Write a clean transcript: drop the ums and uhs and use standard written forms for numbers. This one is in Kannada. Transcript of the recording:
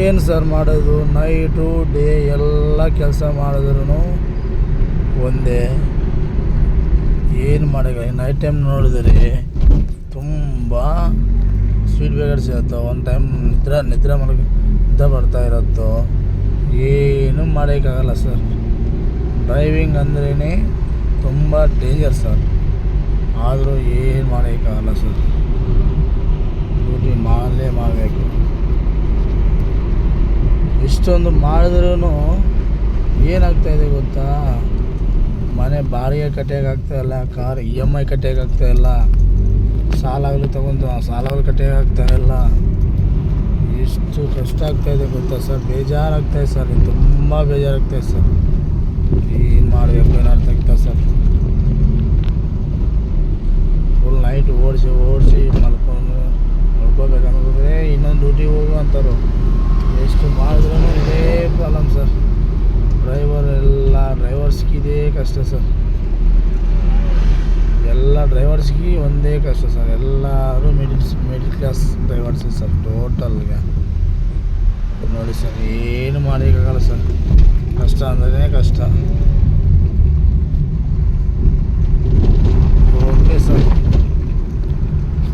ಏನು ಸರ್ ಮಾಡೋದು, ನೈಟು ಡೇ ಎಲ್ಲ ಕೆಲಸ ಮಾಡಿದ್ರು ಒಂದೇ. ಏನು ಮಾಡೋಕ್ಕೆ, ನೈಟ್ ಟೈಮ್ ನೋಡಿದ್ರೆ ತುಂಬ ಸ್ಪೀಡ್ ಬ್ರೇಕರ್ಸ್ ಇರುತ್ತೋ, ಒಂದು ಟೈಮ್ ನಿದ್ರೆ ಬರ್ತಾ ಇರುತ್ತೋ, ಏನೂ ಮಾಡೋಕ್ಕಾಗಲ್ಲ ಸರ್. ಡ್ರೈವಿಂಗ್ ಅಂದ್ರೇ ತುಂಬ ಡೇಂಜರ್ ಸರ್. ಆದರೂ ಏನು ಮಾಡೋಕ್ಕಾಗಲ್ಲ ಸರ್, ಡ್ಯೂಟಿ ಮಾಡಬೇಕು. ಇಷ್ಟೊಂದು ಮಾಡಿದ್ರೂ ಏನಾಗ್ತಾಯಿದೆ ಗೊತ್ತಾ, ಮನೆ ಬಾಡಿಗೆ ಕಟ್ಟೋಕ್ಕಾಗ್ತಾಯಿಲ್ಲ, ಕಾರ್ EMI ಕಟ್ಟೋಕ್ಕಾಗ್ತಾಯಿಲ್ಲ, ಸಾಲಾಗಲಿ ಸಾಲಾಗಲಿ ಕಟ್ಟೋಕ್ಕಾಗ್ತಾಯಿಲ್ಲ. ಎಷ್ಟು ಕಷ್ಟ ಆಗ್ತಾಯಿದೆ ಗೊತ್ತಾ ಸರ್, ಬೇಜಾರಾಗ್ತಾಯಿದೆ ಸರ್, ತುಂಬ ಬೇಜಾರಾಗ್ತಾಯಿದೆ ಸರ್. ಏನು ಮಾಡಬೇಕು ಏನು ಅರ್ಥ ಆಗ್ತದೆ ಸರ್. ಫುಲ್ ನೈಟ್ ಓಡಿಸಿ ಮಲ್ಕೋಬೇಕಂದ್ರೆ ಇನ್ನೊಂದು ಡ್ಯೂಟಿಗೆ ಹೋಗು ಅಂತಾರೆ. ಎಷ್ಟು ಮಾಡಿದ್ರೂ ಇದೇ ಪ್ರಾಬ್ಲಮ್ ಸರ್. ಡ್ರೈವರ್ಸ್ಗೆ ಇದೇ ಕಷ್ಟ ಸರ್. ಎಲ್ಲ ಡ್ರೈವರ್ಸ್ಗೆ ಒಂದೇ ಕಷ್ಟ ಸರ್. ಎಲ್ಲರೂ ಮಿಡಿಲ್ ಕ್ಲಾಸ್ ಡ್ರೈವರ್ಸ್ ಸರ್. ಟೋಟಲ್ಗೆ ನೋಡಿ ಸರ್, ಏನು ಮಾಡೋಕ್ಕಾಗಲ್ಲ ಸರ್. ಕಷ್ಟ ಅಂದ್ರೆ ಕಷ್ಟ. Okay sir.